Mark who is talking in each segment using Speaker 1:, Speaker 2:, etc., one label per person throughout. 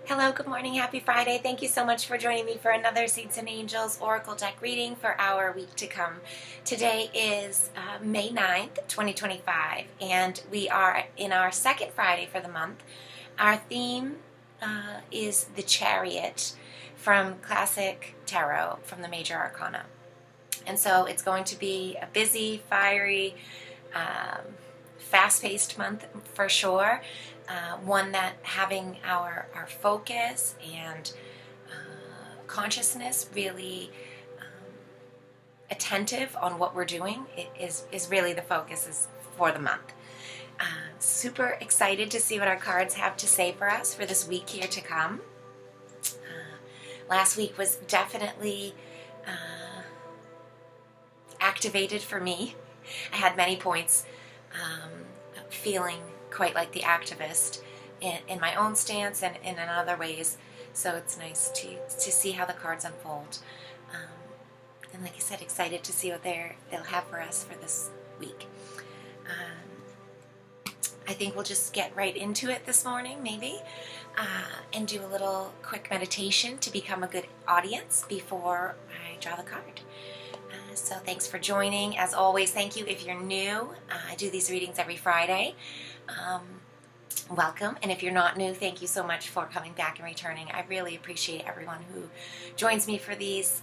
Speaker 1: Hello, good morning, happy Friday. Thank you so much for joining me for another Seeds and Angels Oracle deck reading for our week to come. Today is May 9th, 2025, and we are in our second Friday for the month. Our theme is the Chariot from Classic Tarot from the Major Arcana. And so it's going to be a busy, fiery, fast-paced month for sure. One that having our focus and consciousness really attentive on what we're doing is really the focus is for the month. Super excited to see what our cards have to say for us for this week here to come. Last week was definitely activated for me. I had many points feeling quite like the activist in my own stance and in other ways. So it's nice to see how the cards unfold. And like I said, excited to see what they'll have for us for this week. I think we'll just get right into it this morning, maybe, and do a little quick meditation to become a good audience before I draw the card. So thanks for joining. As always, thank you if you're new. I do these readings every Friday. Welcome. And if you're not new, thank you so much for coming back and returning. I really appreciate everyone who joins me for these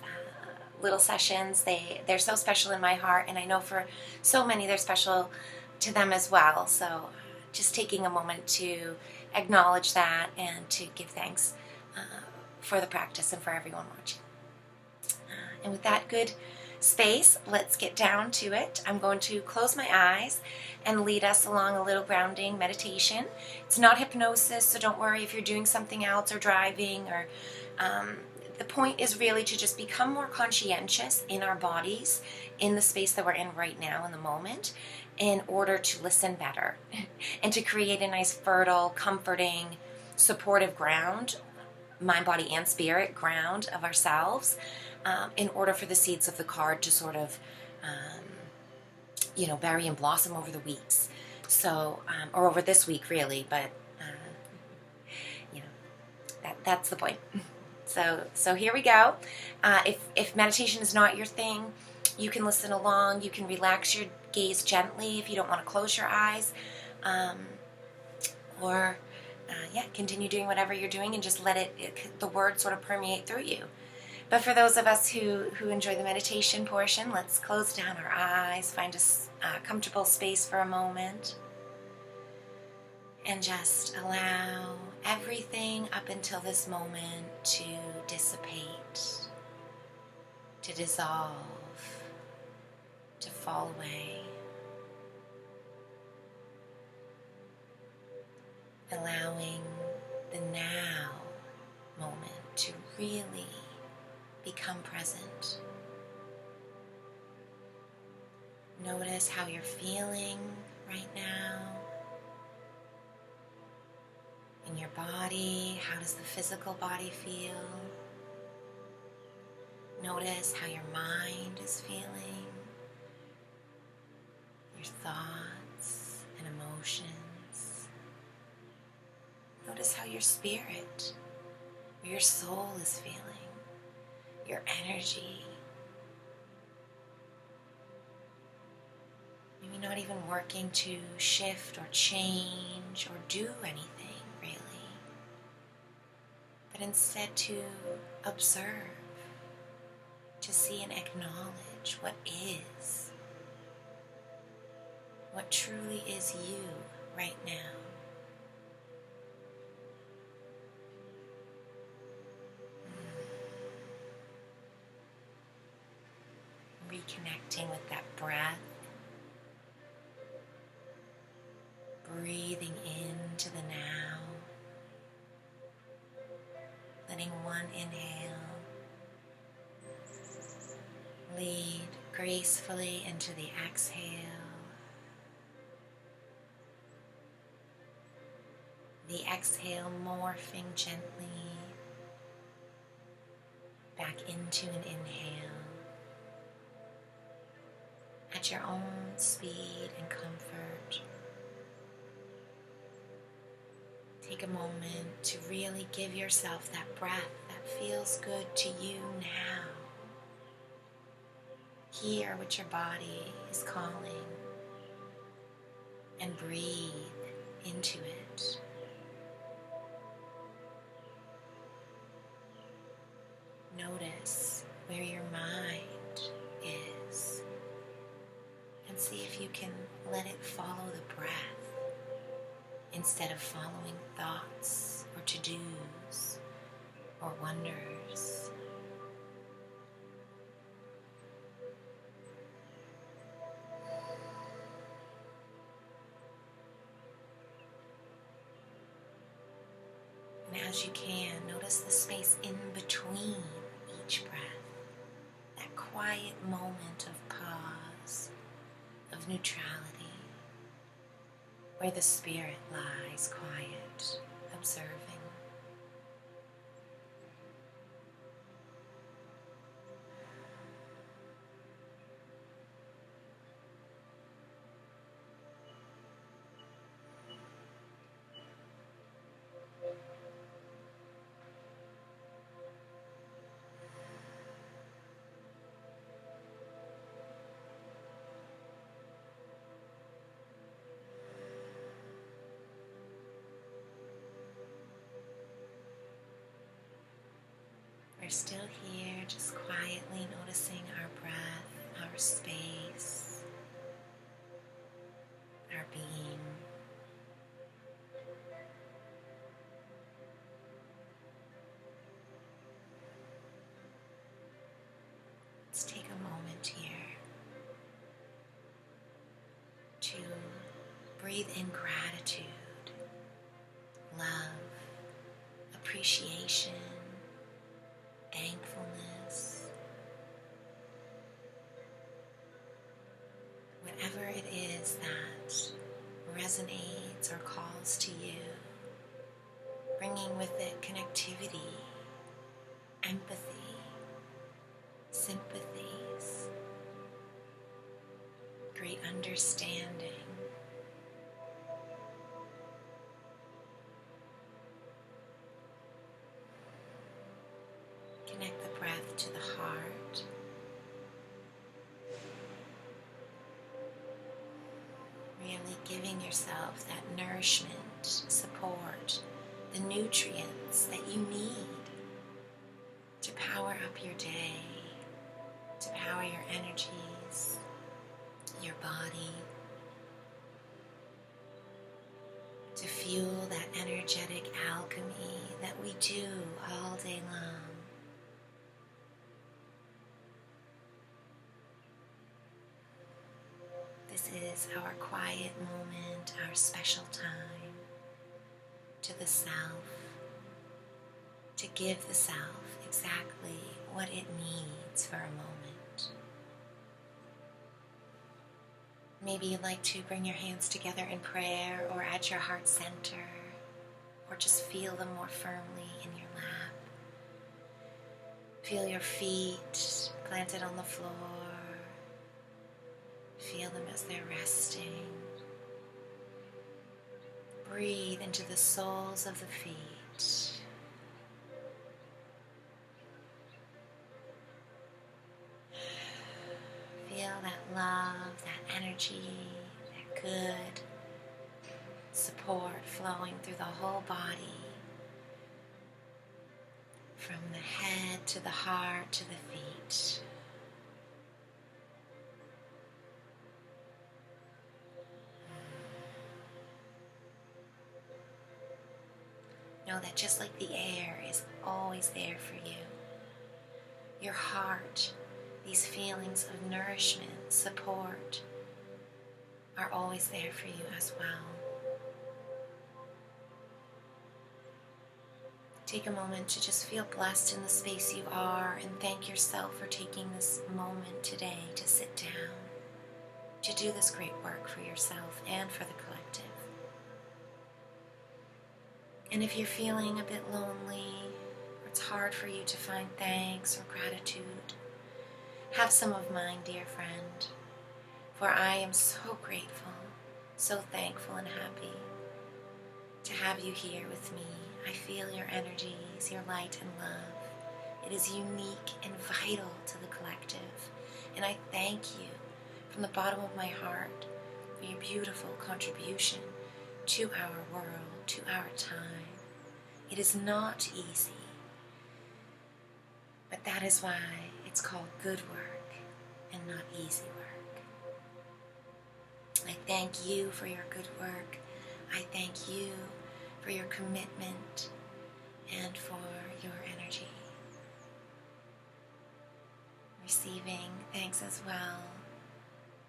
Speaker 1: little sessions. They're so special in my heart, and I know for so many they're special to them as well. So just taking a moment to acknowledge that and to give thanks for the practice and for everyone watching. And with that good space, let's get down to it. I'm going to close my eyes and lead us along a little grounding meditation. It's not hypnosis, so don't worry if you're doing something else or driving or the point is really to just become more conscientious in our bodies, in the space that we're in right now in the moment, in order to listen better and to create a nice, fertile, comforting, supportive ground, mind, body, and spirit ground of ourselves, in order for the seeds of the card to sort of, bury and blossom over the weeks. So, or over this week, really, but, that's the point. So here we go. If meditation is not your thing, you can listen along. You can relax your gaze gently if you don't want to close your eyes, or continue doing whatever you're doing and just let the words sort of permeate through you. But for those of us who enjoy the meditation portion, let's close down our eyes, find a comfortable space for a moment, and just allow everything up until this moment to dissipate, to dissolve, to fall away. Allowing the now moment to really become present. Notice how you're feeling right now in your body. How does the physical body feel? Notice how your mind is feeling, your thoughts and emotions. Notice how your spirit, or your soul is feeling. Your energy. Maybe not even working to shift or change or do anything really, but instead to observe, to see and acknowledge what is, what truly is you right now. Reconnecting with that breath, breathing into the now, letting one inhale lead gracefully into the exhale, the exhale morphing gently back into an inhale. At your own speed and comfort, Take a moment to really give yourself that breath that feels good to you now. Hear what your body is calling and breathe into it. Notice where your mind is and see if you can let it follow the breath instead of following thoughts or to-dos or wonders. And as you can, notice the space in between each breath, that quiet moment of pause, of neutrality, where the spirit lies quiet, observing. We're still here, just quietly noticing our breath, our space, our being. Let's take a moment here to breathe in gratitude, love, appreciation, thankfulness. Whatever it is that resonates or calls to you, bringing with it connectivity, empathy, sympathies, great understanding. Connect the breath to the heart. Really giving yourself that nourishment, support, the nutrients that you need to power up your day, to power your energies, your body, to fuel that energetic alchemy that we do all day long. This is our quiet moment, our special time to the self, to give the self exactly what it needs for a moment. Maybe you'd like to bring your hands together in prayer or at your heart center, or just feel them more firmly in your lap. Feel your feet planted on the floor. Feel them as they're resting. Breathe into the soles of the feet. Feel that love, that energy, that good support flowing through the whole body, from the head to the heart to the feet. Know that just like the air is always there for you, your heart, these feelings of nourishment, support, are always there for you as well. Take a moment to just feel blessed in the space you are and thank yourself for taking this moment today to sit down, to do this great work for yourself and for the collective. And if you're feeling a bit lonely, or it's hard for you to find thanks or gratitude, have some of mine, dear friend, for I am so grateful, so thankful and happy to have you here with me. I feel your energies, your light and love. It is unique and vital to the collective. And I thank you from the bottom of my heart for your beautiful contribution to our world, to our time. It is not easy, but that is why it's called good work and not easy work. I thank you for your good work. I thank you for your commitment and for your energy. Receiving thanks as well.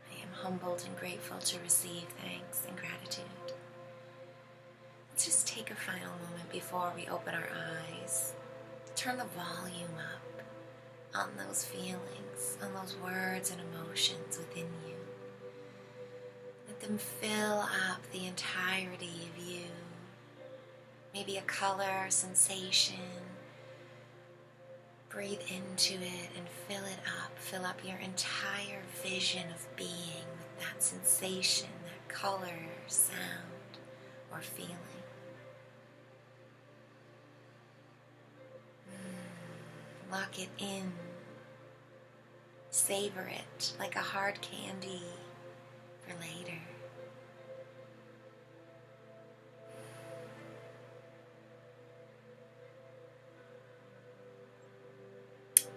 Speaker 1: I am humbled and grateful to receive thanks and gratitude. Let's just take a final moment before we open our eyes. Turn the volume up on those feelings, on those words and emotions within you. Let them fill up the entirety of you. Maybe a color, sensation. Breathe into it and fill it up. Fill up your entire vision of being with that sensation, that color, sound, or feeling. Lock it in. Savor it like a hard candy for later.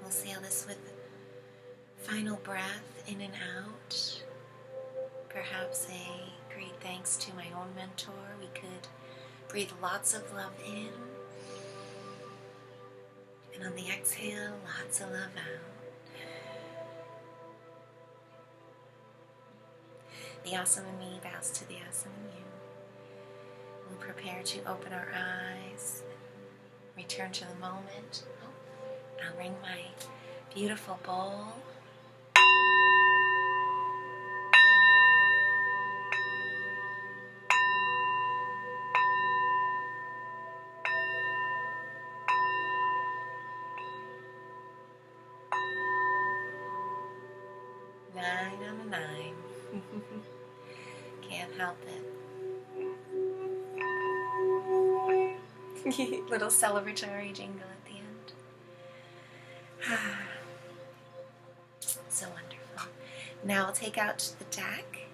Speaker 1: We'll seal this with final breath in and out. Perhaps a great thanks to my own mentor. We could breathe lots of love in. And on the exhale, lots of love out. The awesome in me bows to the awesome in you. We'll prepare to open our eyes, return to the moment. I'll ring my beautiful bowl. Nine on a 9. Can't help it. Little celebratory jingle at the end. So wonderful. Now I'll take out the deck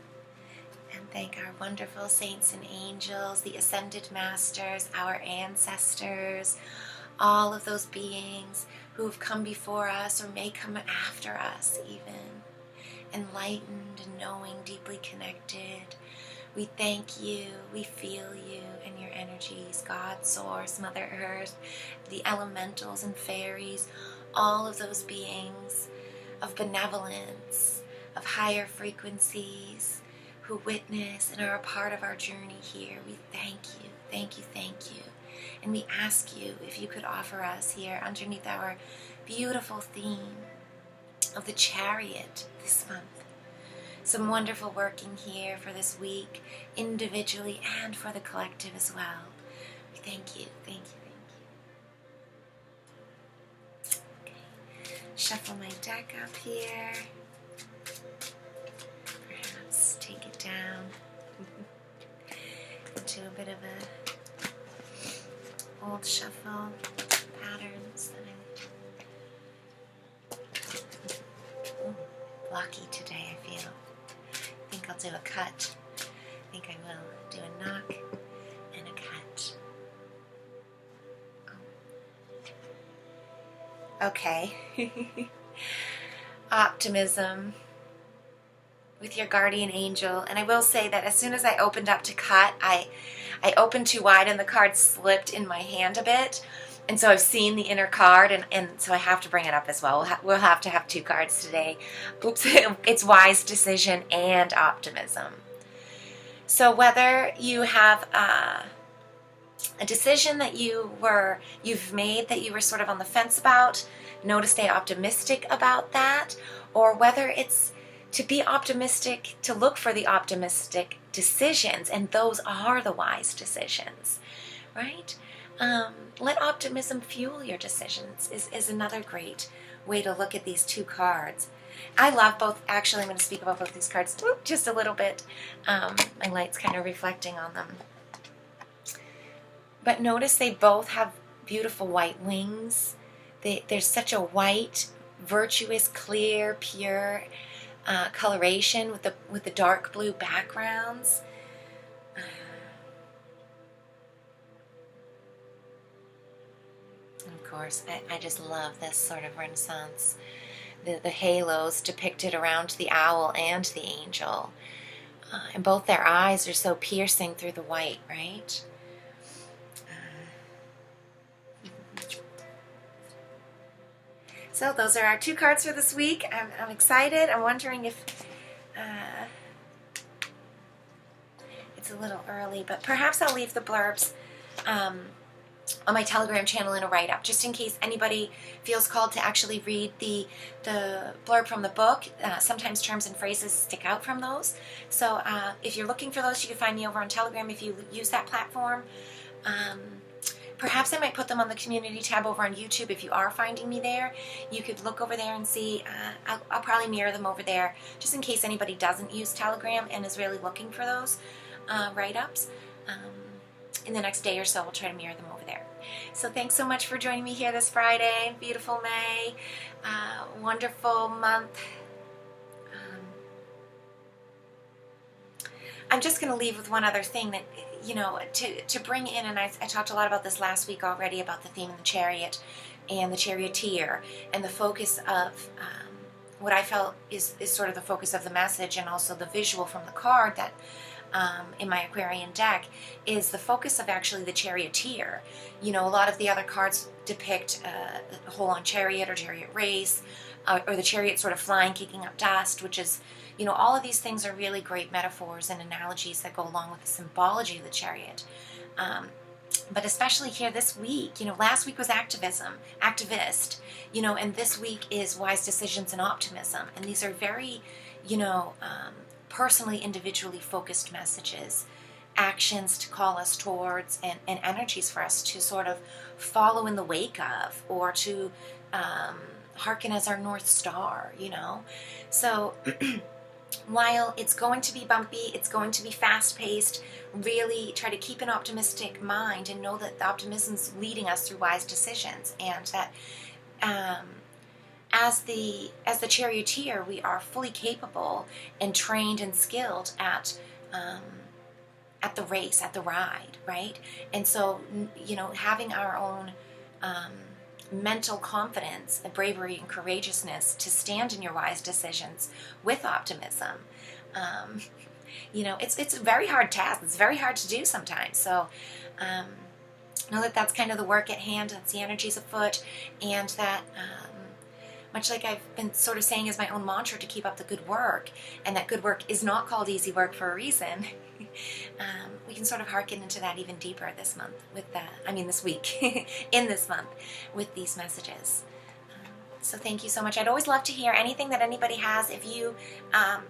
Speaker 1: and thank our wonderful saints and angels, the ascended masters, our ancestors, all of those beings who have come before us or may come after us even. Enlightened and knowing, deeply connected. We thank you, we feel you and your energies, God, Source, Mother Earth, the elementals and fairies, all of those beings of benevolence, of higher frequencies, who witness and are a part of our journey here. We thank you, thank you, thank you. And we ask you if you could offer us here underneath our beautiful theme of the Chariot this month. Some wonderful working here for this week, individually and for the collective as well. We thank you, thank you, thank you. Okay, shuffle my deck up here. Perhaps take it down into a bit of a old shuffle patterns that blocky today, I feel. I think I'll do a cut. I think I will do a knock and a cut. Oh. Okay. Optimism with your guardian angel. And I will say that as soon as I opened up to cut, I opened too wide and the card slipped in my hand a bit. And so I've seen the inner card, and so I have to bring it up as well. We'll have to have 2 cards today. Oops, it's wise decision and optimism. So whether you have a decision that you've made that you were sort of on the fence about, know to stay optimistic about that, or whether it's to be optimistic, to look for the optimistic decisions, and those are the wise decisions, right? Let optimism fuel your decisions is another great way to look at these 2 cards. I love both. Actually, I'm going to speak about both these cards just a little bit. My light's kind of reflecting on them. But notice they both have beautiful white wings. There's such a white, virtuous, clear, pure coloration with the dark blue backgrounds. And of course, I just love this sort of Renaissance. The halos depicted around the owl and the angel. And both their eyes are so piercing through the white, right? So those are our 2 cards for this week. I'm excited. I'm wondering if it's a little early, but perhaps I'll leave the blurbs on my Telegram channel in a write-up, just in case anybody feels called to actually read the blurb from the book. Sometimes terms and phrases stick out from those. So if you're looking for those, you can find me over on Telegram if you use that platform. Perhaps I might put them on the community tab over on YouTube if you are finding me there. You could look over there and see. I'll probably mirror them over there just in case anybody doesn't use Telegram and is really looking for those write-ups. In the next day or so, we'll try to mirror them over there. So thanks so much for joining me here this Friday. Beautiful May. Wonderful month. I'm just going to leave with one other thing that, to bring in, and I talked a lot about this last week already, about the theme of the chariot and the charioteer, and the focus of what I felt is sort of the focus of the message, and also the visual from the card that in my Aquarian deck is the focus of actually the charioteer. A lot of the other cards depict a whole-on chariot or chariot race, or the chariot sort of flying, kicking up dust, which is, all of these things are really great metaphors and analogies that go along with the symbology of the chariot. But especially here this week, last week was activist, and this week is wise decisions and optimism. And these are very, personally, individually focused messages, actions to call us towards, and energies for us to sort of follow in the wake of, or to hearken as our North Star, So while it's going to be bumpy, it's going to be fast-paced, really try to keep an optimistic mind and know that the optimism's leading us through wise decisions, and that as the charioteer, we are fully capable and trained and skilled at the race, at the ride, right? And so, having our own mental confidence and bravery and courageousness to stand in your wise decisions with optimism. It's a very hard task. It's very hard to do sometimes. So know that that's kind of the work at hand. That's the energies afoot, and that much like I've been sort of saying as my own mantra, to keep up the good work, and that good work is not called easy work for a reason. We can sort of hearken into that even deeper this month this week, in this month, with these messages. So thank you so much. I'd always love to hear anything that anybody has. If you had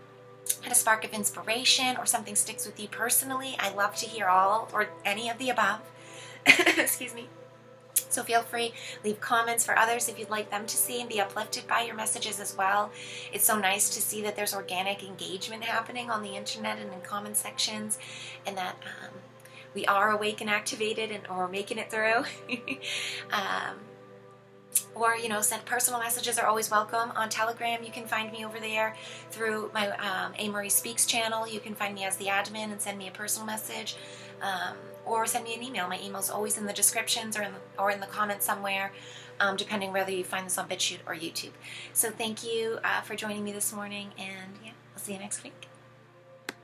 Speaker 1: a spark of inspiration or something sticks with you personally, I love to hear all or any of the above. Excuse me. So feel free, leave comments for others if you'd like them to see and be uplifted by your messages as well. It's so nice to see that there's organic engagement happening on the internet and in comment sections, and that we are awake and activated, and or making it through. Or, send personal messages are always welcome. On Telegram, you can find me over there through my A. Marie Speaks channel. You can find me as the admin and send me a personal message. Or send me an email. My email's always in the descriptions or in the comments somewhere, depending whether you find this on BitChute or YouTube. So thank you for joining me this morning, and I'll see you next week.